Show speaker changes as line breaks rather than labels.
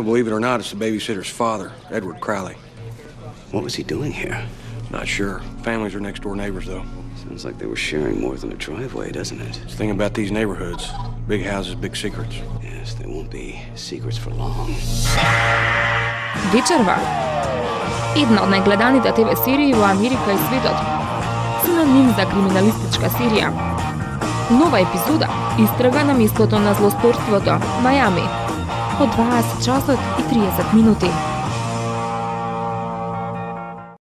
Well, believe it or not, it's the babysitter's father, Edward Crowley.
What was he doing here?
Not sure. Families are next door neighbors, though.
Sounds like they were sharing more than a driveway, doesn't it?
It's the thing about these neighborhoods. Big houses, big secrets.
Yes, there won't be secrets for long.
Вечерва. Една од најгледаните ТВ серии во Америка и светот. Синоним за криминалистичка серија. Нова епизода истрага на местото на злосторството, Мајами. Од 20 часот и 30 минути.